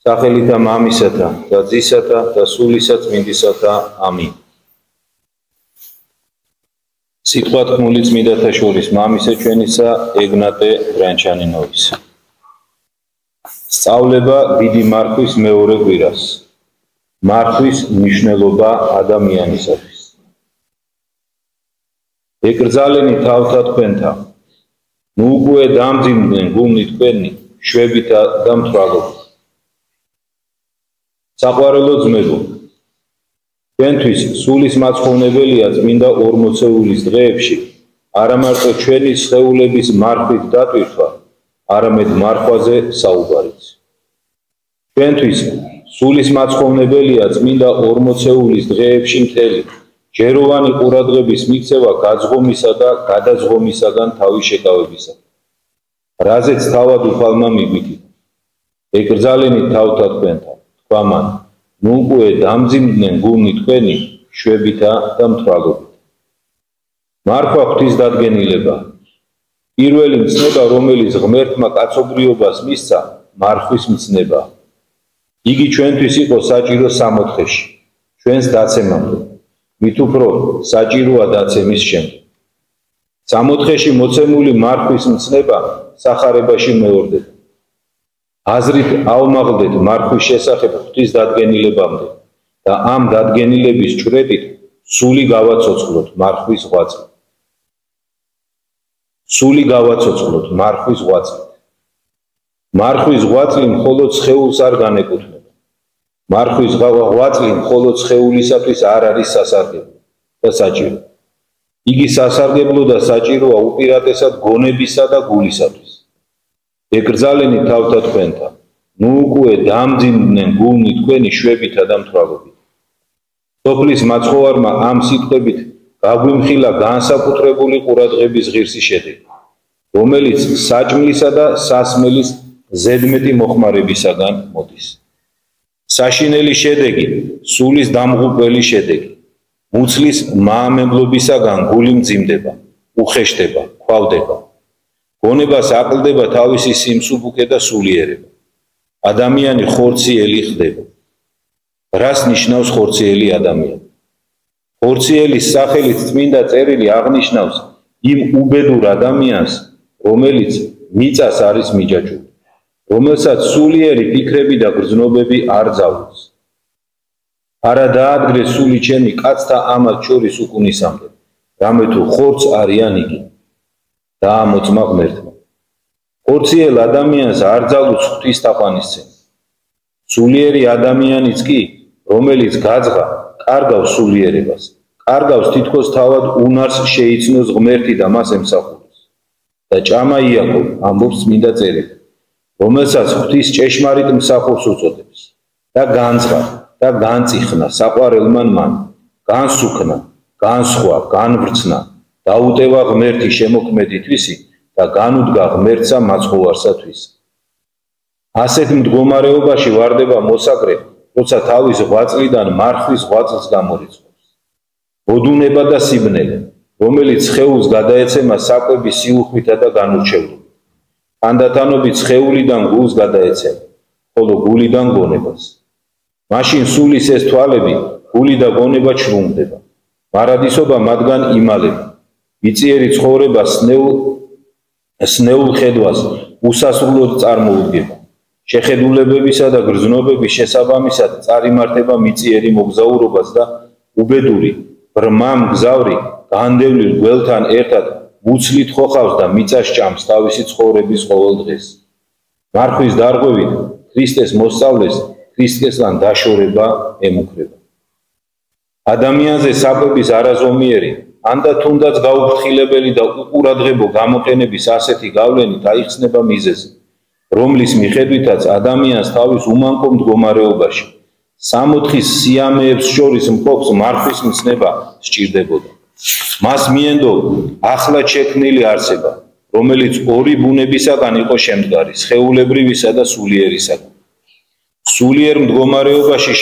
სახელითა მამისათა და ძისათა და სულისა წმინდისათა ამინ. სიტყვა თქმული წმინდათა შორის მამისა ჩვენისა ეგნატე ბრანჩანინოვისა. სწავლება დიდი მარხვის მეორე კვირას. მარხვის მნიშვნელობა ადამიანისათვის. ეკრძალენი თავთა თქვენთა, ნუ უკვე დამძიმდნენ გულნი თქვენი შვებითა და მთვრალობით. საყვარელო ძმებო, ჩვენთვის სულის მაცხოვნებელია წმინდა ორმოცეულის დღეებში არა მარტო ჩვენი სხეულების მარხვით დატვირთვა, არამედ მარხვაზე საუბარიც. ჩვენთვის სულის მაცხოვნებელია წმინდა ორმოცეულის დღეებში მთელი ჯეროვანი ყურადღების მიქცევა გაძღომისა და გადაძღომისაგან თავის შეკავებისა. რაზეც თავად უფალმა მიგვიქით. ეკრძალენი თავთა თქვენთა, თქვა მან, ნუ უკვე დამძიმდნენ გულნი თქვენი შვებითა და მთვრალობით. მარხვა ღვთის დადგენილება. პირველი მცნება, რომელიც ღმერთმა კაცობრიობას მისცა, მარხვის მცნება. იგი ჩვენთვის იყო საჭირო სამოთხეში, ჩვენს დაცემამდე, მით უფრო საჭიროა დაცემის შემდეგ. სამოთხეში მოცემული მარხვის მცნება სახარებაში მეორდება. აზრით ავმაღლდეთ მარხვის შესახებ ღვთის დადგენილებამდე და ამ დადგენილების ჭვრეტით სული გავაცოცხლოთ მარხვის ღვაწლით. სული გავაცოცხლოთ მარხვის ღვაწლით. მარხვის ღვაწლი მხოლოდ სხეულს არ განეკუთვნება. მარხვის ღვაწლი მხოლოდ სხეულისათვის არ არის სასარგებლო და საჭირო. იგი სასარგებლო და საჭიროა უპირატესად გონებისა და გულისათვის. ეკრძალენი თავთა თქვენთა, ნუ უკვე დამძიმდნენ გულნი თქვენი შვებითა და მთვრალობით. სოფლის მაცხოვარმა ამ სიტყვებით გაგვიმხილა განსაკუთრებული ყურადღების ღირსი შედეგი, რომელიც საჭმლისა და სასმელის ზედმეტი მოხმარებისაგან მოდის. საშინელი შედეგი, სულის დამღუპველი შედეგი, მუცლის მაამებლობისაგან გული მძიმდება, უხეშდება, ქვავდება. გონებას აკლდება თავისი სიმსუბუქე და სულიერება. ადამიანი ხორციელი ხდება. რას ნიშნავს ხორციელი ადამიანი? ხორციელის სახელით წმინდა წერილი აღნიშნავს იმ უბედურ ადამიანს, რომელიც მიწას არის მიჯაჭვული, რომელსაც სულიერი ფიქრები და გრძნობები არ ძალავს. არა დაადგრეს სული ჩემი კაცთა ამათ შორის უკუნისამდე, რამე თუ ხორცს არიან იგი. დაამოწმა ღმერთმა. ხორციელ ადამიანს არ ძალუց ღვთის თაყვანისცემა. სულიერი ადამიანიც კი, რომელიც გაძღა, კარგავს სულიერებას, კარგავს თითქოს თავად უნარს შეიცნოს ღმერთი და მას ემსახუროს. და ჭამა იაკობ, ამბობს წმინდა წერილი, რომელსაც ღვთის ჭეშმარიტ მსახურს უწოდებს. და განძღა და განწიხნა საყვარელმა მან, განსუქნა, განსხვა, განვრცნა, დაუტევა ღმერთი შემოქმედითვისი და განუდგა ღმერთსა მაცხოვარსათვის. ასეთ მდგომარეობაში ვარდება მოსაკრე, როცა თავის ღვაწლიდან მარხვის ღვაწლს გამორიცხავს. ოდუნება და სიბნელე, რომელიც სხეულს გადაეცემა საკვების სიუხვითა და განურჩევლობით. თანდათანობით სხეულიდან გულს გადაეცემა, ხოლო გულიდან გონებას. მაშინ სულის ეს თვალები, გული და გონება ჩრუმდება. მარადისობა მათგან იმალება. მიწიერი ცხოვრება სნეულ ხედვას უსასრულოდ წარმოუდგება. შეხედულებებისა და გრძნობების შესაბამისად წარიმართება მიწიერი მოგზაურობას და უბედური, ბრმა მგზავრი განდევნილ გველთან ერთად მუცლით ხოხავს და მიწას ჭამს თავისი ცხოვრების ყოველ დღეს. მარხვის დარღვევით ქრისტეს მოსწავლეს ქრისტესთან დაშორება ემუქრება. ადამიანზე საკვების არაზომიერი ანდა თუნდაც გაუფრთხილებელი და უყურადღებო გამოყენების ასეთი გავლენით აიხსნება მიზეზი, რომლის მიხედვითაც ადამიანს თავის უმანკო მდგომარეობაში სამოთხის სიამეებს შორის მყოფს მარხვის მცნება სჭირდებოდა. მას მიენდო ახლად შექმნილი არცება, რომელიც ორი ბუნებისაგან იყო შემდგარი, სხეულებრივისა და სულიერისაგან. სულიერ მდგომარეობაში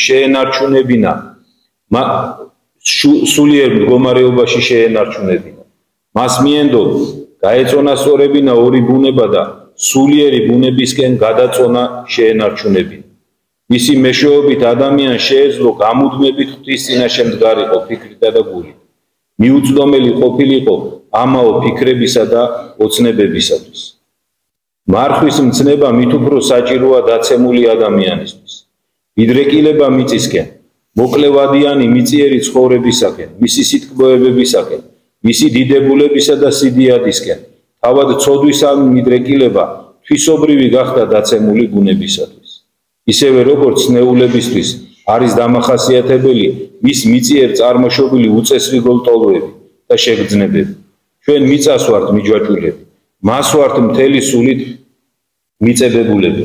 შეენარჩუნებინა სულიერ მდგომარეობაში შეენარჩუნებინა. მას მიენდო გაეწონასწორებინა ორი ბუნება და სულიერი ბუნებისკენ გადაწონა შეენარჩუნებინა. მისი მეშვეობით ადამიანს შეეძლო გამუდმებით ღვთის წინაშე მდგარიყო ფიქრითა და გულით. მიუწვდომელი ყოფილიყო ამაო ფიქრებისა და ოცნებებისათვის. მარხვის მცნება მით უფრო საჭიროა დაცემული ადამიანისთვის. მიდრეკილება მიწისკენ, მოკლევადიანი მიწიერი ცხოვრებისაკენ, მისი სიტყვებებისაკენ, მისი დიდებულებისა და სიდიადისკენ, თავად ცოდვისა მიდრეკილება თვისობრივი გახდა დაცემული ბუნებისათვის. ისევე როგორც ნეულებისთვის არის დამახასიათებელი მის მიწიერ წარმოშობილი უწესრი გოლტოლოები და შეგრძნებები. ჩვენ მიწას ვართ მიჯვაჭულები, მას ვართ მთელი სულით მიწებებულები,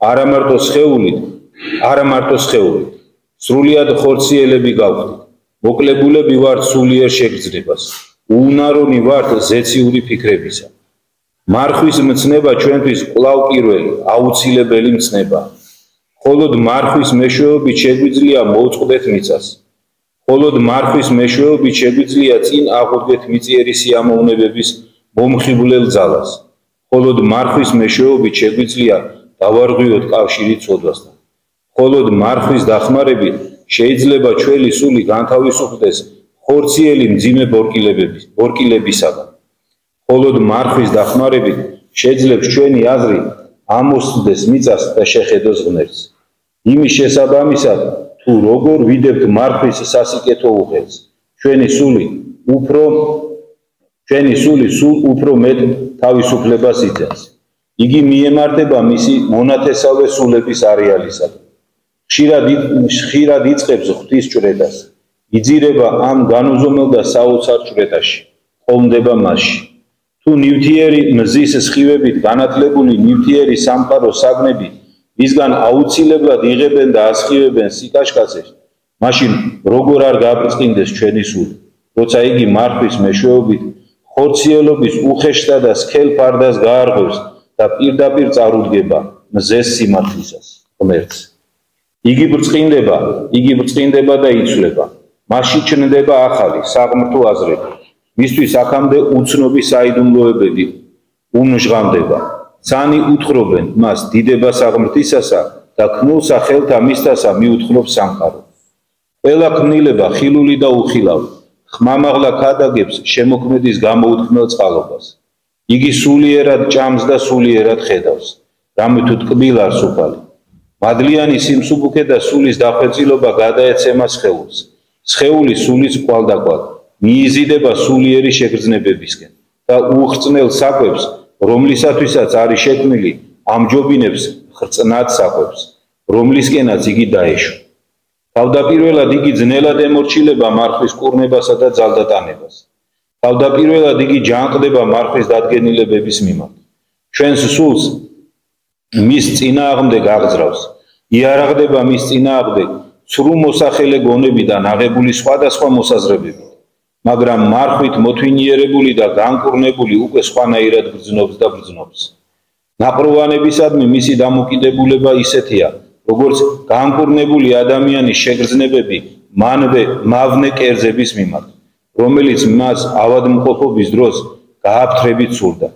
არა მარტო სხეულით, სრულიად ხორციელები გავხდით, მოკლებულები ვართ სულიერ შეგრძნებას, უუნარონი ვართ ზეციური ფიქრებისა. მარხვის მცნება ჩვენთვის კვლავ პირველი, აუცილებელი მცნებაა. მხოლოდ მარხვის მეშვეობით შეგვიძლია მოვწყდეთ მიწას. მხოლოდ მარხვის მეშვეობით შეგვიძლია წინ აღვდგეთ მიწიერი სიამოვნებების მომხიბვლელ ძალას. მხოლოდ მარხვის მეშვეობით შეგვიძლია დავარღვიოთ კავშირი ცოდვასთან. მხოლოდ მარხვის დახმარებით შეიძლება ჩვენი სული განთავისუფლდეს ხორციელი მძიმე ბორკილებისაგან. მხოლოდ მარხვის დახმარებით შეძლებს ჩვენი აზრი ამოსცდეს მიწას და შეხედოს ღმერთს. იმის შესაბამისად, თუ როგორ ვიდებთ მარხვის სასიკეთო უხელს, ჩვენი სული სულ უფრო მეტ თავისუფლებას იძენს. იგი მიემართება მისი მონათესავე სულების არეალისაგან. ხშირად იწყებს ღვთის ჭვრეტას, იძირება ამ განუზომელ და საოცარ ჭვრეტაში, ყოლმდება მასში. თუ ნივთიერი მზის სხივებით განათლებული ნივთიერი სამყარო საგნები მისგან აუცილებლად იღებენ და ასხივებენ სიკაშკაცეს, მაშინ როგორ არ გაბრწყინდეს ჩვენი სული, როცა იგი მარხვის მეშვეობით ხორციელობის უხეშთა და სქელ ფარდას გაარღვევს და პირდაპირ წარუდგება მზეს სიმართლისას, ღმერთს. იგი ბრწყინდება და იცვლება, მასში ჩნდება ახალი საღმრთო აზრები, მისთვის აქამდე უცნობი საიდუმლოებები უმჟღავნდება. ცანი უთხრობენ მას დიდება საღმრთისასა და ქმულსა ხელთა მისთასა მიუთხრობს სამყარო. ყველა ქმნილება ხილული და უხილავი, ხმამაღლა ქადაგებს შემოქმედის გამოუთქმელ წყალობას. იგი სულიერად ჭამს და სულიერად ხედავს, რამე თუ ტკბილარს უფალი. მადლიანი სიმსუბუქე და სულის დახვეწილობა გადაეცემა სხეულს. სხეული სულის კვალდაკვალ მიიზიდება სულიერი შეგრძნებებისკენ და უხრწნელ საკვებს, რომლისათვისაც არის შექმნილი, ამჯობინებს ხრწნად საკვებს, რომლისკენაც იგი დაეშვა. თავდაპირველად იგი ძნელად ემორჩილება მარხვის კურნებასა და ძალდატანებას. თავდაპირველად იგი ჯანყდება მარხვის დადგენილებების მიმართ. ჩვენს სულს მის წინააღმდეგ აღძრავს, იარაღდება მის წინააღმდეგ ცრუ მოსახელე გონებიდან აღებული სხვადასხვა მოსაზრებებით, მაგრამ მარხვით მოთვინიერებული და განკურნებული უკვე სხვანაირად ბრძნობს და ბრძნობს. ნაყროვანებისადმი მისი დამოკიდებულება ისეთია, როგორც განკურნებული ადამიანის შეგრძნებები მავნე კერძების მიმართ, რომელიც მას ავადმყოფობის დროს გააფთრებით სურდა.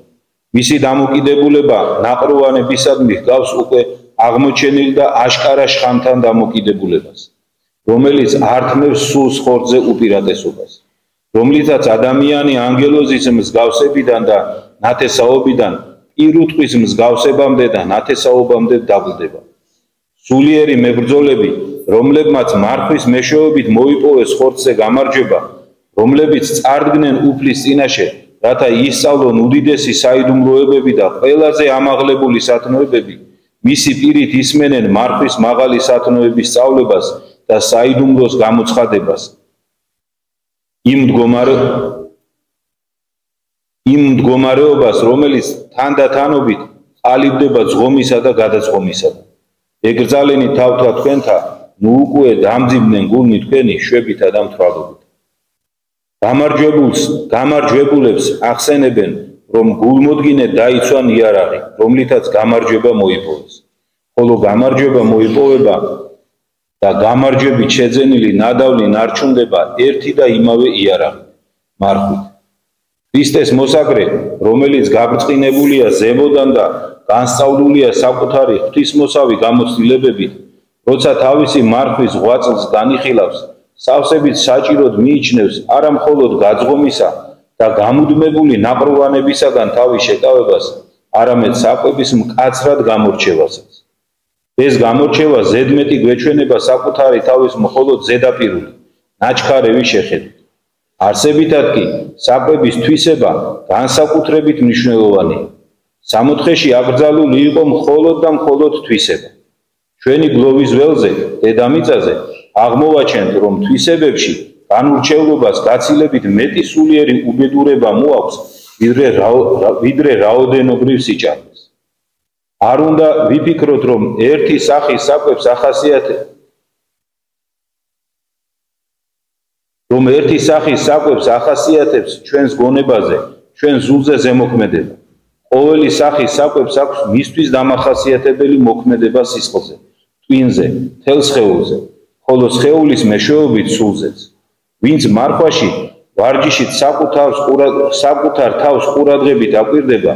მისი დამოკიდებულება ნაყროვანებისადმი ჰგავს უკვე აღმოჩენილ და აშკარა შხამთან დამოკიდებულებას, რომელიც ართმევს სულს ხორცზე უპირატესობას, რომლითაც ადამიანი ანგელოზის მსგავსებიდან და ნათესაობიდან პირუტყვის მსგავსებამდე და ნათესაობამდე დაბლდება. სულიერი მებრძოლები, რომლებმაც მარხვის მეშვეობით მოიპოვეს ხორცზე გამარჯვება, რომლებიც წარდგნენ უფლის წინაშე, რათა ისწავლონ უდიდესი საიდუმლოებები და ყველაზე ამაღლებული სათნოებები, მისი პირით ისმენენ მარხვის მაღალი სათნოების სწავლებას და საიდუმლოს გამოცხადებას. იმ მდგომარეობას, რომელიც თანდათანობით ყალიბდება ძღომისა და გადაძღომისაგან. ეკრძალენი თავთა თქვენთა, ნუ უკვე დამძიმდნენ გულნი თქვენი შვებითა და მთვრალობით. გამარჯვებულებს ახსენებენ, რომ გულმოდგინე დაიცვან იარაღი, რომლითაც გამარჯვება მოიპოვეს. ხოლო გამარჯვება მოიპოვება და გამარჯვებით შეძენილი ნადავლი ნარჩუნდება ერთი და იმავე იარაღით, მარხვით. ქრისტეს მოსაგრე რომელიც გაბრწყინებულია ზემოდან და განსწავლულია საკუთარი ღვთისმოსავი გამოცდილებებით, როცა თავისი მარხვის ღვაწლს განიხილავს, სავსებით საჭიროდ მიიჩნევს არა მხოლოდ გაძღომისა და გამუდმებული ნაყროვანებისაგან თავის შეკავებას, არამედ საკვების მკაცრად გამორჩევასაც. ეს გამორჩევა ზედმეტი გვეჩვენება საკუთარი თავის მხოლოდ ზედაპირული, ნაჩქარევი შეხედვით. არსებითად კი საკვების თვისება განსაკუთრებით მნიშვნელოვანია. სამოთხეში აკრძალული იყო მხოლოდ და მხოლოდ თვისება. ჩვენი გლოვის ველზე, დედამიწაზე აღმოვაჩენთ, რომ თვისებებში განურჩევლობას გაცილებით მეტი სულიერი უბედურება მოაქვს, ვიდრე რაოდენობრივ სიჭარბეს. არ უნდა ვიფიქროთ, რომ ერთი სახის საკვებს ახასიათებს ჩვენს გონებაზე, ჩვენ ზულზე ზემოქმედება. ყოველი სახის საკვებს აქვს მისთვის დამახასიათებელი მოქმედება სისხლზე, ტვინზე, მთელ სხეულზე, ხოლო სხეულის მეშვეობით სულზეც. ვინც მარხვაში ვარჯიშით საკუთარ თავს ყურადღებით აკვირდება,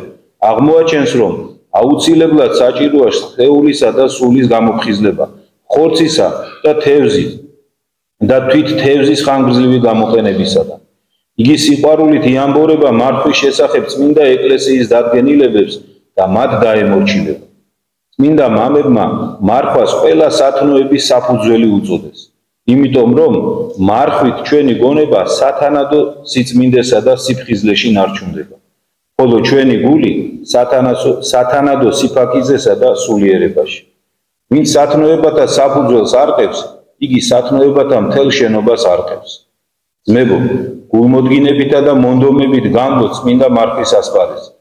აღმოაჩენს, რომ აუცილებლად საჭიროა სხეულისა და სულის გამოფხიზლება, ხორცისა და თევზის და თვით თევზის ხანგრძლივი გამოყენებისაგან. იგი სიყვარულით იამბორება მარხვის შესახებ წმინდა ეკლესიის დადგენილებებს და მათ დაემორჩილება. წმინდა მამებმა მარხვას ყველა სათნოების საფუძველი უწოდეს, იმიტომ რომ მარხვით ჩვენი გონება სათანადო სიწმინდესა და სიფხიზლეში ნარჩუნდება, ხოლო ჩვენი გული სათანადო სიფაქიზესა და სულიერებაში. ვინც სათნოებათა საფუძველს არყევს, იგი სათნოებათა მთელ შენობას არყევს. ძმებო, გულმოდგინებითა და მონდომებით გამბო წმინდა მარხვის ასპარეზზე.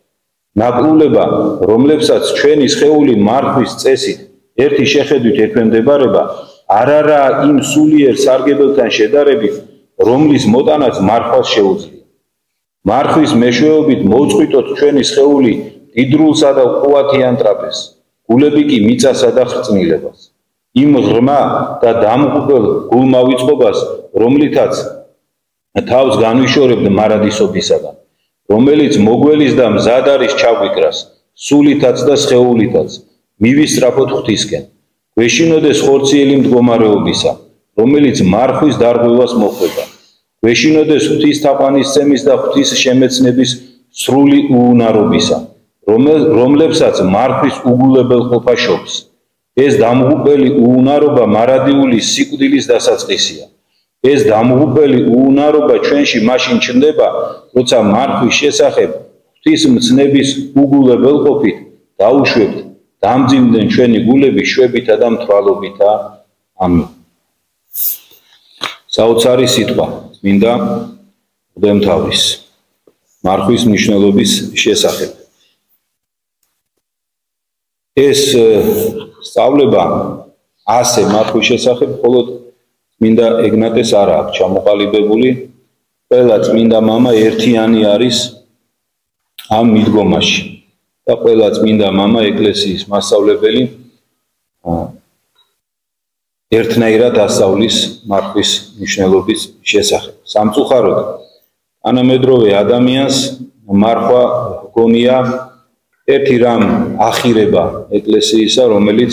ნაკლულება, რომლებსაც ჩვენი სხეული მარხვის წესით ერთი შეხედვით ექვემდებარება, არ არაა იმ სულიერ სარგებელთან შედარებით, რომლის მოტანაც მარხვას შეუძლია. მარხვის მეშვეობით მოვწყვიტოთ ჩვენი სხეული დიდრულსა და ყუათიან ტრაპეზს, გულები კი მიწასა და ხრწნილებას. იმ ღრმა და დამღუპელ გულმავიწყობას, რომლითაც თავს განვიშორებთ მარადისობისაგან, რომელიც მოგველის და მზად არის ჩაგვიკრას, სულითაც და სხეულითაც, მივისწრაფოთ ღვთისკენ. გვეშინოდეს ხორციელი მდგომარეობისა, რომელიც მარხვის დარღვევას მოხვდება. გვეშინოდეს ღვთის თაყვანისცემის და ღვთის შემეცნების სრული უუნარობისა, რომლებსაც მარხვის უგულებელყოფა შობს. ეს დამღუპელი უუნარობა მარადიული სიკვდილის დასაწყისია. ეს დამღუპელი უუნარობა ჩვენში მაშინ ჩნდება, როცა მარხვის შესახებ ღვთის მცნების უგულებელყოფით დაუშვებთ, დამძიმდნენ ჩვენი გულები შვებითა და მთვალობითა. ამინ. საოცარი სიტყვა წმინდა მღვდელმთავრის მარხვის მნიშვნელობის შესახებ. ეს სწავლება ასე მარხვის შესახებ მხოლოდ წმინდა ეგნატეს არ აქვს ჩამოყალიბებული, ყველა წმინდა მამა ერთიანი არის ამ მიდგომაში და ყველა წმინდა მამა ეკლესიის მასწავლებელი ერთნაირად ასწავლის მარხვის მნიშვნელობის შესახებ. სამწუხაროდ, თანამედროვე ადამიანს მარხვა გონია ერთი რამ ახირება ეკლესიისა, რომელიც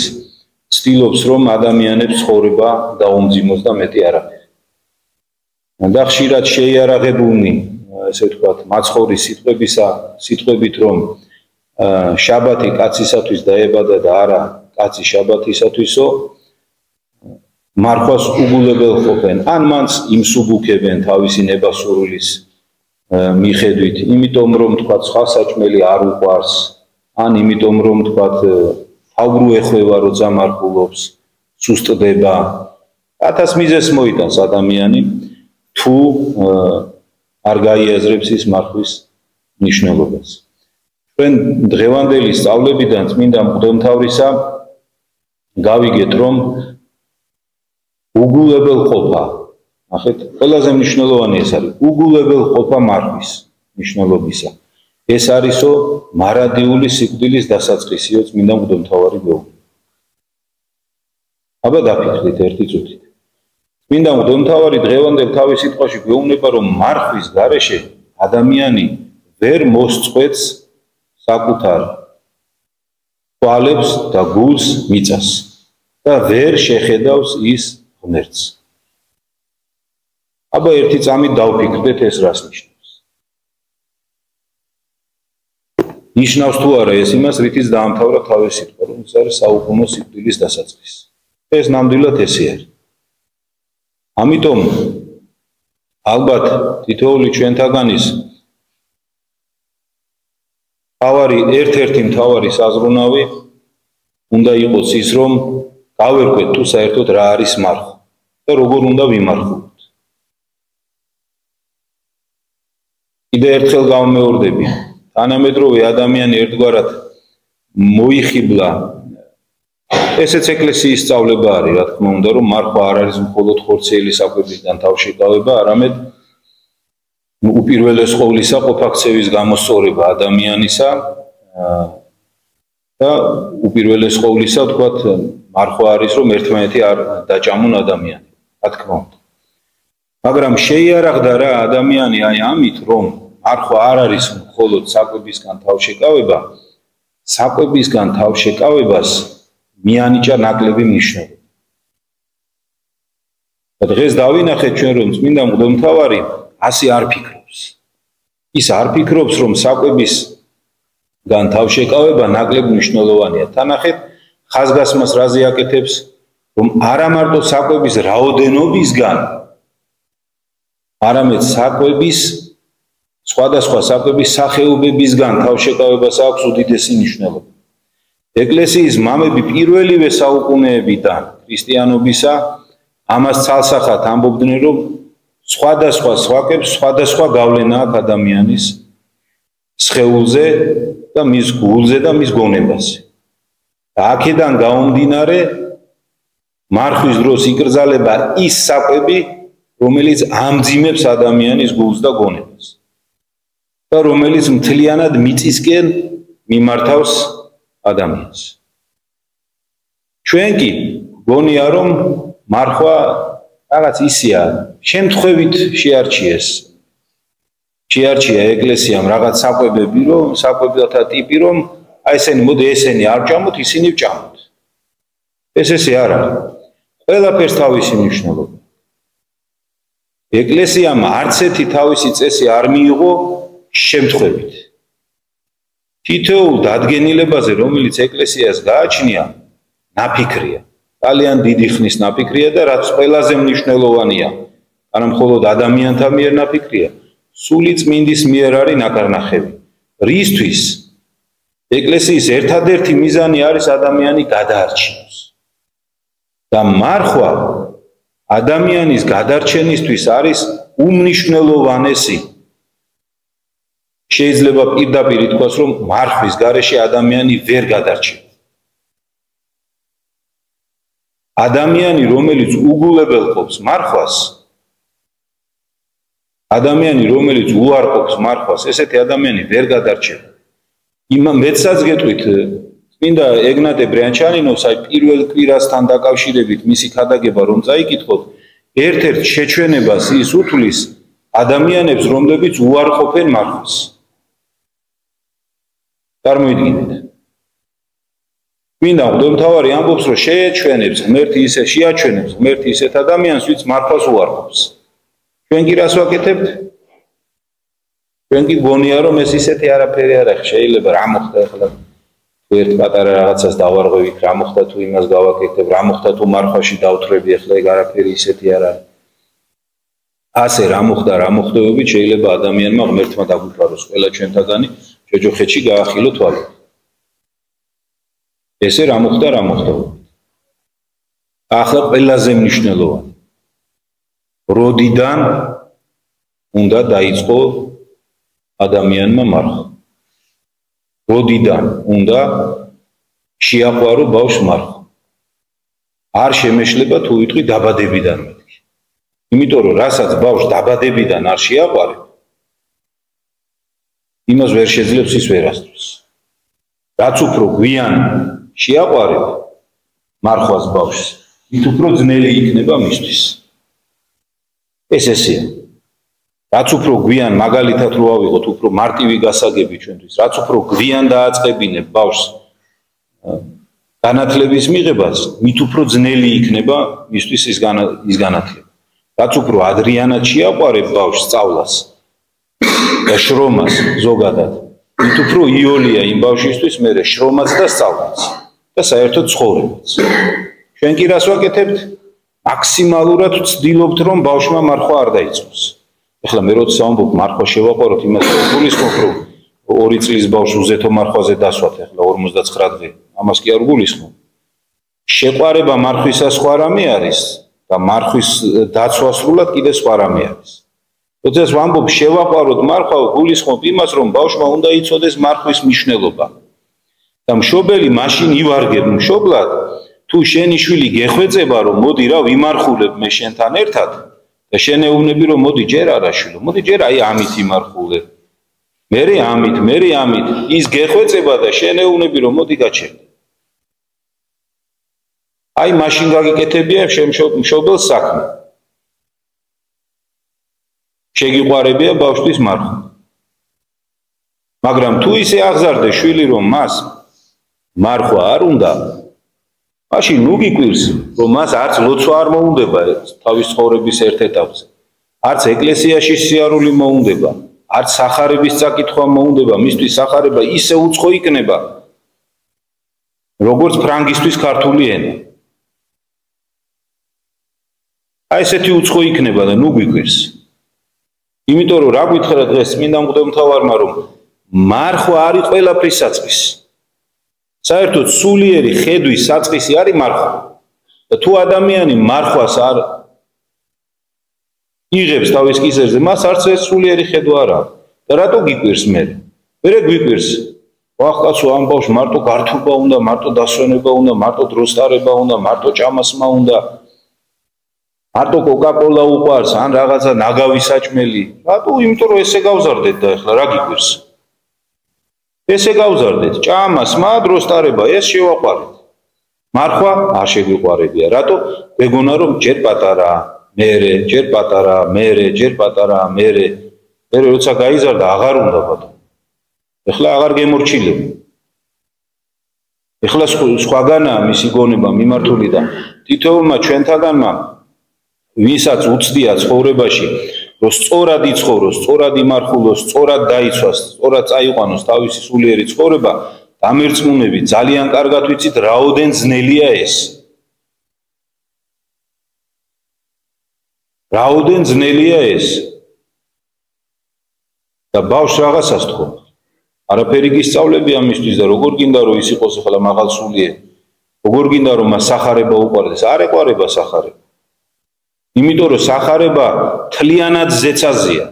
ცდილობს, რომ ადამიანებს ცხოვრება დაუმძიმოს და მეტი არაფერი. და ხშირად შეიარაღებულნი, ესე ვთქვათ, მაცხოვრის სიტყვებით, რომ შაბათი კაცისათვის დაებადა და არა კაცი შაბათისათვისო, მარხვას უგულებელ ყოფენ, ან მანც იმსუბუქებენ თავისი ნებასურვილის მიხედვით, იმიტომ რომ თქვათ სხვა საჭმელი არ უყვარს, ან იმიტომ რომ თქვათ აუგრუ ეხება როცა მარხულობს, სუსტდება. 1000 მიზეზს მოიტანს ადამიანი, თუ არ გაიაზრებს ის მარხვის მნიშვნელობას. ჩვენ დღევანდელი სწავლებიდან წმინდა მღვდელმთავრისა გავიგეთ, რომ უგულებელყოფა, ნახეთ, ყველაზე მნიშვნელოვანი ეს არის, უგულებელყოფა მარხვის მნიშვნელობისა. ეს არისო მარადიული სიკვდილის დასაწყისიო წმინდა მღვდელმთავარი გვეუბნება. აბა დაფიქრდით ერთი წუთით. წმინდა მღვდელმთავარი დღევანდელ თავის სიტყვაში გვეუბნება, რომ მარხვის გარეშე ადამიანი ვერ მოსწყვეტს საკუთარ თვალებს და გულს მიწას და ვერ შეხედავს ის ღმერთს. აბა ერთი წამით დავფიქრდეთ ეს რას ნიშნავს. ნიშნავს თუ არა ეს იმას, რითიც დაამთავრა თავის სიტყვა, რომ ეს არის საუკუნო სიკვდილის დასაწყისი. ეს ნამდვილად ესე არის. ამიტომ ალბათ თითოეული ჩვენთაგანის ერთ-ერთი მთავარი საზრუნავი უნდა იყოს ის, რომ გავერკვეთ თუ საერთოდ რა არის მარხვა და როგორ უნდა ვიმარხოთ. კიდე ერთხელ გავმეორდები, თანამედროვე ადამიანი ერთგვარად მოიხიბლა. ესეც ეკლესიის სწავლება არის, რა თქმა უნდა, რომ მარხვა არ არის მხოლოდ ხორციელი საკვებისგან თავშეკავება, არამედ უპირველეს ყოვლისა ყოფაქცევის გამოსწორება ადამიანისა და უპირველეს ყოვლისა თქვათ მარხვა არის, რომ ერთმანეთი არ დაჭამონ ადამიანი, რა თქმა უნდა. მაგრამ შეიარაღდა რა ადამიანი აი ამით, რომ მარხვა არ არის მხოლოდ საკვებისგან თავშეკავება, საკვებისგან თავშეკავებას მიანიჭა ნაკლები მნიშვნელობა. დღეს დავინახეთ ჩვენ, რომ წმინდა მღვდელმთავარი ასე არ ფიქრობს. ის არ ფიქრობს, რომ საკვებისგან თავშეკავება ნაკლებ მნიშვნელოვანია. თანახეთ ხაზგასმას რაზე აკეთებს, რომ არა მარტო საკვების რაოდენობისგან, არამედ საკვების სხვადასხვა საკვების სახეობებისგან თავშეკავებას აქვს უდიდესი მნიშვნელობა. ეკლესიის მამები პირველივე საუკუნეებიდან ქრისტიანობისა ამას ცალსახად ამბობდნენ, რომ სხვადასხვა საკვებს სხვადასხვა გავლენა აქვს ადამიანის სხეულზე და მის გულზე და მის გონებაზე. და აქედან გამომდინარე მარხვის დროს იკრძალება ის საკვები, რომელიც ამძიმებს ადამიანის გულს და გონებას და რომელიც მთლიანად მიწისკენ მიმართავს ადამიანს. ჩვენ კი გონია, რომ მარხვა რაღაც ისეა, შემთხვევით შეარჩია ეკლესიამ რაღაც საკვებები, რომ საკვებთა ტიპი, რომ აი ესენი მოდი ესენი არ ჭამოთ, ისინი ვჭამოთ. ესე არ არის. ყველაფერს თავისი მნიშვნელობა. ეკლესიამ არც ერთი თავისი წესი არ მიიღო შემთხვევით. თითოეულ დადგენილებაზე, რომელიც ეკლესიას გააჩნია, ნაფიქრია. ძალიან დიდი ხნის ნაფიქრია და რაც ყველაზე მნიშვნელოვანია, არა მხოლოდ ადამიანთა მიერ ნაფიქრია, სული წმინდის მიერ არის ნაკარნახევი. რისთვის? ეკლესიის ერთადერთი მიზანი არის ადამიანი გადაარჩინოს. და მარხვა ადამიანის გადარჩენისთვის არის უმნიშვნელოვანესი. შეიძლება პირდაპირ ითქვას, რომ მარხვის გარეშე ადამიანი ვერ გადარჩება. ადამიანი, რომელიც უგულებელყოფს მარხვას, ადამიანი, რომელიც უარყოფს მარხვას, ესეთი ადამიანი ვერ გადარჩება. მეცაც გეტყვით, წმინდა ეგნატე ბრიანჩანინოს აი პირველ კვირასთან დაკავშირებით მისი ქადაგება რომ წაიკითხოთ, ერთ-ერთ შეჩვენებას ის უთვლის ადამიანებს, რომლებიც უარყოფენ მარხვას. წარმოიდგინეთ. წმინდა მღვდელმთავარი ამბობს, რომ შეაჩვენებს ღმერთი ისეთ ადამიანს, ვინც მარხვას უარყოფს. ჩვენ კი რას ვაკეთებთ? ჩვენ კი გონია, რომ ეს ისეთი არაფერი არ არის, შეიძლება რა მოხდა ახლა თუ ერთ პატარა რაღაცას დავარღვევით, რა მოხდა თუ იმას გავაკეთებ, რა მოხდა თუ მარხვაში დავთვრები, ახლა ეგ არაფერი ისეთი არ არის. ასე რა მოხდეობით შეიძლება ადამიანმა ღმერთმა დაგვიფაროს ყველა ჩვენთაგანი ჯოჯოხეთში გაახილო თვალები. ესე რა მოხდა. ახლა ყველაზე მნიშვნელოვანი. როდიდან უნდა დაიწყო ადამიანმა მარხვა? როდიდან უნდა შეაყვარო ბავშვს მარხვა? არ შემეშლება თუ ვიტყვი დაბადებიდან მეთქი. იმიტომ რომ რასაც ბავშვს დაბადებიდან არ შეაყვარებ, იმას ვერ შეძლებს ის ვერასდროს. რაც უფრო გვიან შეაყვარებ მარხვას ბავშვს, მით უფრო ძნელი იქნება მისთვის. ესეა. რაც უფრო გვიან მაგალითად რო ავიღოთ, უფრო მარტივი გასაგები ჩვენთვის, რაც უფრო გვიან დააწყებინებ ბავშვს განათლების მიღებას, მით უფრო ძნელი იქნება მისთვის ის განათლება. რაც უფრო ადრიანად შეაყვარებ ბავშვს სწავლას და შრომას ზოგადად, მით უფრო იოლია იმ ბავშვისთვის მერე შრომაც და სწავლაც და საერთოდ ცხოვრებაც. ჩვენ კი რას ვაკეთებთ? მაქსიმალურად ვცდილობთ, რომ ბავშვმა მარხვა არ დაიწყოს. ეხლა მე როცა ვამბობ მარხვა შევაყვაროთ, იმას გულისხმობ, რომ 2 წლის ბავშვს უზეთო მარხვაზე დასვათ, ეხლა 59 დღე. ამას კი არ გულისხმობ. შეყვარება მარხვისა სხვა რამე არის და მარხვის დაცვა სრულად კიდე სხვა რამე არის. როდესაც ვამბობ შევაყვაროთ მარხვა, გულისხმობ იმას, რომ ბავშვმა უნდა იცოდეს მარხვის მნიშვნელობა. და მშობელი მაშინ ივარგებ მშობლად, თუ შენი შვილი გეხვეწება, რომ მოდი რა ვიმარხულებ მე შენთან ერთად და შენ ეუბნები, რომ მოდი ჯერ არა შვილო, მოდი ჯერ აი ამით იმარხულებ. მერე ამით ის გეხვეწება და შენ ეუბნები, რომ მოდი გაჩერდე. აი მაშინ გაგიკეთებია მშობელს საქმე. შეგიყვარებია ბავშვის მარხვა. მაგრამ თუ ისე აღზარდე შვილი, რომ მას მარხვა არ უნდა, მაშინ ნუ გიკვირს, რომ მას არც ლოცვა არ მოუნდება თავის ცხოვრების ერთ ეტაპზე. არც ეკლესიაში სიარული მოუნდება, არც სახარების წაკითხვა მოუნდება, მისთვის სახარება ისე უცხო იქნება, როგორც ფრანგისთვის ქართული ენა. აი ესეთი უცხო იქნება და ნუ გიკვირს. იმიტომ რომ რა გითხრა დღეს წმინდა მღვდელმთავარმა, რომ მარხვა არის ყველაფრის საწყისი. საერთოდ სულიერი ხედვის საწყისი არის მარხვა. და თუ ადამიანი მარხვას არ იღებს თავის კისერზე, მას არც ეს სულიერი ხედვა არ აქვს. და რატო გიკვირს მე? მერე გიკვირს. ვახ კაცო, ამ ბავშვს მარტო გართობა უნდა, მარტო დასვენება უნდა, მარტო დროს ტარება უნდა, მარტო ჭამასმა უნდა. მარტო კოკა-კოლა უყვარს, ან რაღაცა ნაგავი საჭმელი. რატო? იმიტომ რომ ესე გავზარდეთ და ეხლა რა გიკვირს? ესე გავზარდეთ, ჭამასმა, დროს ტარება, ეს შევაყვარეთ. მარხვა არ შეგვიყვარებია. რატო? გეგონა რომ ჯერ პატარა, მერე, ჯერ პატარა, მერე, ჯერ პატარა, მერე. მერე როცა გაიზარდა, აღარ უნდა ბატონო. ეხლა აღარ გემორჩილებ. ეხლა სხვაგანაა მისი გონება მიმართული და თითოეულმა ჩვენთაგანმა ვისაც უცდია ცხოვრებაში, რომ სწორად იცხოვროს, სწორად იმარხულოს, სწორად დაიცვას, სწორად წაიყვანოს თავისი სულიერი ცხოვრება, დამერწმუნებით ძალიან კარგად ვიცით, რაოდენ ძნელია ეს. რაოდენ ძნელია ეს. და ბავშვს რაღაცას თქო. არაფერი გისწავლები ამისთვის და როგორ გინდა რომ ის იყოს ახლა მაღალსულიერი. როგორ გინდა რომ მას სახარება უყვარდეს, არ ეყვარება სახარება. იმიტომ რომ სახარება თლიანად ზეცაზეა.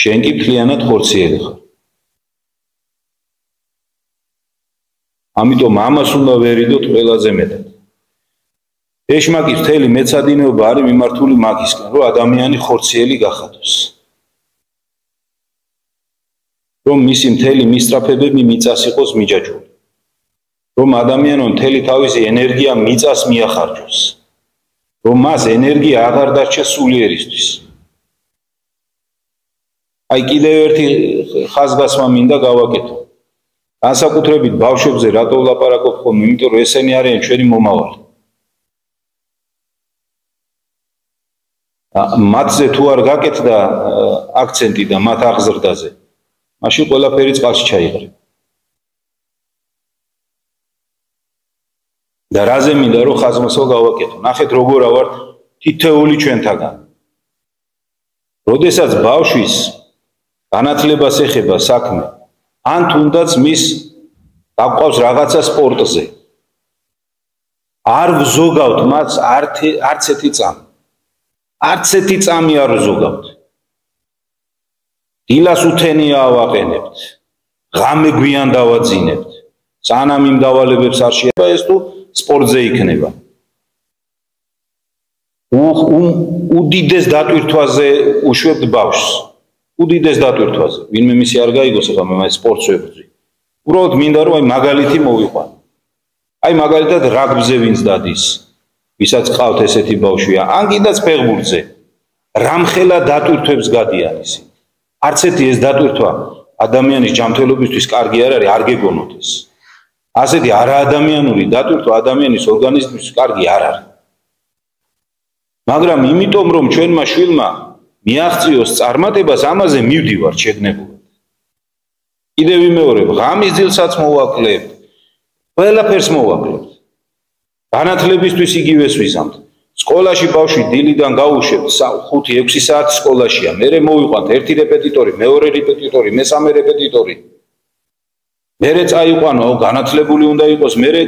შენ კი თლიანად ხორციელი ხარ. ამიტომ ამას უნდა ვერიდოთ ყველაზე მეტად. ეშმაკის მთელი მეცადინეობა არის მიმართული მაგისკენ, რომ ადამიანი ხორციელი გახადოს. რომ მისი მთელი მისწრაფებები მიწას იყოს მიჯაჭვული. რომ ადამიანო მთელი თავისი ენერგია მიწას მიახარჯოს. რომ მას ენერგია აღარ დარჩეს სულიერისთვის. აი კიდევ ერთი ხაზგასმა მინდა გავაკეთო. განსაკუთრებით ბავშვებზე რატო ვლაპარაკობ ხოლმე, იმიტომ რომ ესენი არიან ჩვენი მომავალი. მათზე თუ არ გაკეთდა აქცენტი და მათ აღზრდაზე, მაშინ ყველაფერი წყალში ჩაიღრება. და რაზე მინდა რომ ხაზმასო გავაკეთო. ნახეთ როგორ ავართ თითოეული ჩვენთაგან. როდესაც ბავშვის განათლებას ეხება საქმე, ან თუნდაც მის დაყვავს რაღაცა სპორტზე. არ ვზოგავთ მას არც ერთი წამი. არც ერთი წამი არ ვზოგავთ. დილას უთენია ავაყენებთ. ღამე გვიან დავაძინებთ. სანამ იმ დავალებებს არ შეება ეს თუ სპორტზე იქნება. უდიდეს დატვირთვაზე უშვებთ ბავშვს. უდიდეს დატვირთვაზე. ვინმე მისი არ გაიგოს, ახლა მე სპორტს ვებრძვი. უბრალოდ მინდა რომ აი მაგალითი მოვიყვანო. აი მაგალითად რაგბზე ვინც დადის, ვისაც ყავთ ესეთი ბავშვი, ან კიდაც ფეხბურთზე, რამხელა დატვირთვებს გადიან ისინი. არც ერთი ეს დატვირთვა ადამიანის ჯანმრთელობისთვის კარგი არ არის, არ გეგონოთ ეს. ასეთი არაადამიანური დატვირთვა ადამიანის ორგანიზმისთვის კარგი არ არის. მაგრამ იმიტომ რომ ჩვენმა შვილმა მიაღწიოს წარმატებას, ამაზე მივდივართ შეგნებულად. კიდევ ვიმეორებ, ღამის ძილსაც მოვაკლებთ, ყველაფერს მოვაკლებთ. განათლებისთვის იგივეს ვიზამთ. სკოლაში ბავშვი დილიდან გაუშვებთ 5-6 საათი სკოლაშია, მერე მოვიყვანთ ერთი რეპეტიტორი, მეორე რეპეტიტორი, მესამე რეპეტიტორი. მერე წაიყვანო, განათლებული უნდა იყოს, მერე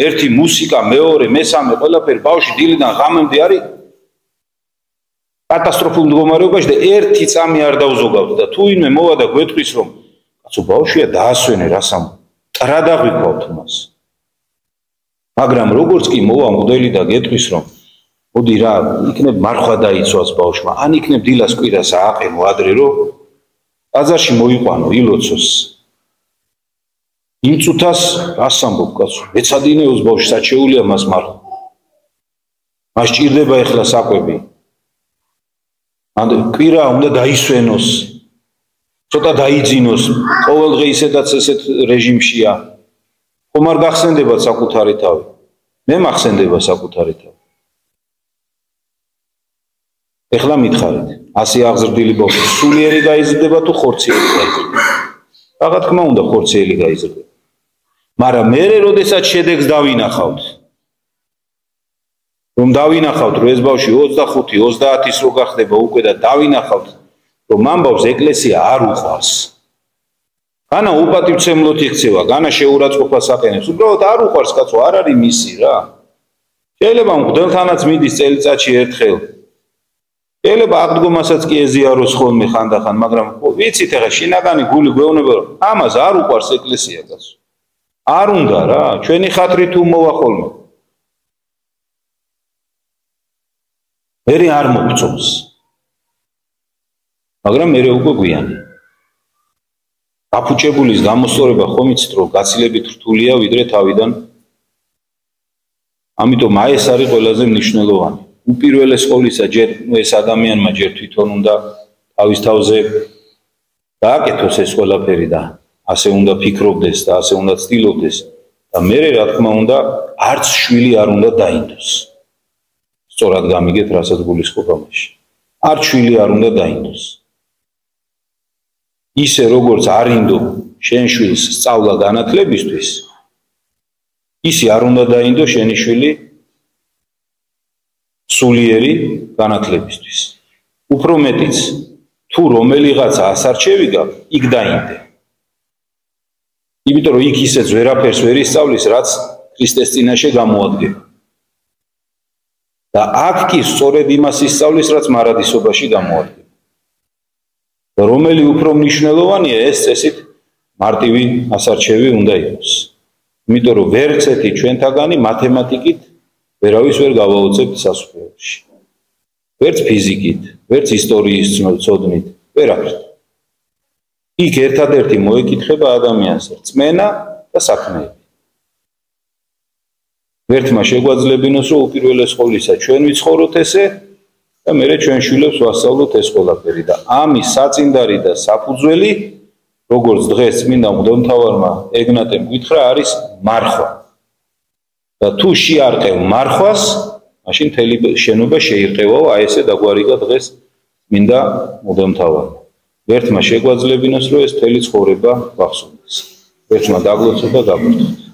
ერთი მუსიკა, მეორე, მესამე, ყველაფერი ბავშვი დილიდან ღამემდე არის კატასტროფულ მდგომარეობაში და ერთი წამი არ დაუზოგავთ და თუ ვინმე მოვა და გვეტყვის რომ კაცო ბავშვია დაასვენე რასამ ტრადაღვიქვავთ მას. მაგრამ როგორც კი მოვა მოდელი და გეტყვის რომ მოდი რა, იქნებ მარხვა დაიცვას ბავშვმა, ან იქნებ დილას კვირას ააყენო ადრე რომ ბაზარში მოიყვანო, ილოცოს. იმ წუთას რას ამბობ კაცო, მეცადინეოს ბავშვს საჩეულია მას მარხვა. მას ჭირდება ეხლა საკვები. ან კვირა უნდა დაისვენოს, ცოტა დაიძინოს, ყოველდღე ისედაც ესეთ რეჟიმშია. ხომ არ გახსენდებათ საკუთარი თავი? მე მახსენდება საკუთარი თავი. ეხლა მითხარით, ასე აღზრდილი ბავშვი სულიერი გაიზრდება თუ ხორციელი გაიზრდება? რა თქმა უნდა, ხორციელი გაიზრდება. მაგრამ მერე როდესაც შედეგს დავინახავთ, რომ დავინახავთ, რომ ეს ბავშვი 25-30-ის რო გახდება უკვე და დავინახავთ, რომ ამ ბავშვს ეკლესია არ უყვარს. განა უპატივცემლოდ იქცევა, განა შეურაცხყოფას აყენებს, უბრალოდ არ უყვარს კაცო, არ არის მისი რა. შეიძლება მღვდელთანაც მიდის წელიწადში ერთხელ. შეიძლება აღდგომასაც კი ეზიაროს ხოლმე ხანდახან, მაგრამ ვიცით ახლა შინაგანი გული გვეუბნება, რომ ამას არ უყვარს ეკლესია კაცო. არ უნდა რა, ჩვენი ხათრი თუ მოვა ხოლმე. მერე არ მოგწონს. მაგრამ მერე უკვე გვიანი. გაფუჭებულის გამოსწორება ხომ იცით რომ გაცილებით რთულია ვიდრე თავიდან. ამიტომ ეს არის ყველაზე მნიშვნელოვანი. უპირველეს ყოვლისა ჯერ ეს ადამიანმა ჯერ თვითონ უნდა თავის თავზე დააკეთოს ეს ყველაფერი და ასე უნდა ფიქრობდეს და ასე უნდა ცდილობდეს და მერე რა თქმა უნდა არც შვილი არ უნდა დაინდოს. სწორად გამიგეთ რასაც გულისხმობ ამაში. არც შვილი არ უნდა დაინდოს. ისე როგორც არ ინდო შენ შვილს სწავლა განათლებისთვის, ისე არ უნდა დაინდო შენი შვილი სულიერი განათლებისთვის. უფრო მეტიც, თუ რომელიღაცა ასარჩევი გაქვს, იქ დაინდე. იმიტომ რომ იქ ისეც ვერაფერს ვერ ისწავლის, რაც ქრისტეს წინაშე გამოადგება. და აქ კი სწორედ იმას ისწავლის, რაც მარადისობაში გამოადგება. და რომელი უფრო მნიშვნელოვანია, ეს წესით მარტივი ასარჩევი უნდა იყოს. იმიტომ რომ ვერცეთი ჩვენთაგანი მათემატიკით ვერავის ვერ გავაოცებთ სასწავლებლში. ვერც ფიზიკით, ვერც ისტორიის ცოდნით, ვერაფრით. იქ ერთადერთი მოეკითხება ადამიანს რწმენა და საქმეები. ვერთმა შეგვაძლებინოს, რომ უპირველეს ყოვლისა ჩვენ ვიცხოვროთ ესე და მერე ჩვენ შვილებს ვასწავლოთ ეს ყველაფერი და ამის საწინდარი და საფუძველი, როგორც დღეს წმინდა მღვდელმთავარმა ეგნატემ გითხრა, არის მარხვა. და თუ შეარყევ მარხვას, მაშინ მთელი შენობა შეირყევაო, აი ესე დაგვარიგა დღეს წმინდა მღვდელმთავარმა. ვერთმა შეგვაძლებინოს, რომ ეს მთელი ცხოვრება ვახსოვდეს. ვერთმა დაგლოცოთ და გაგვერთოთ.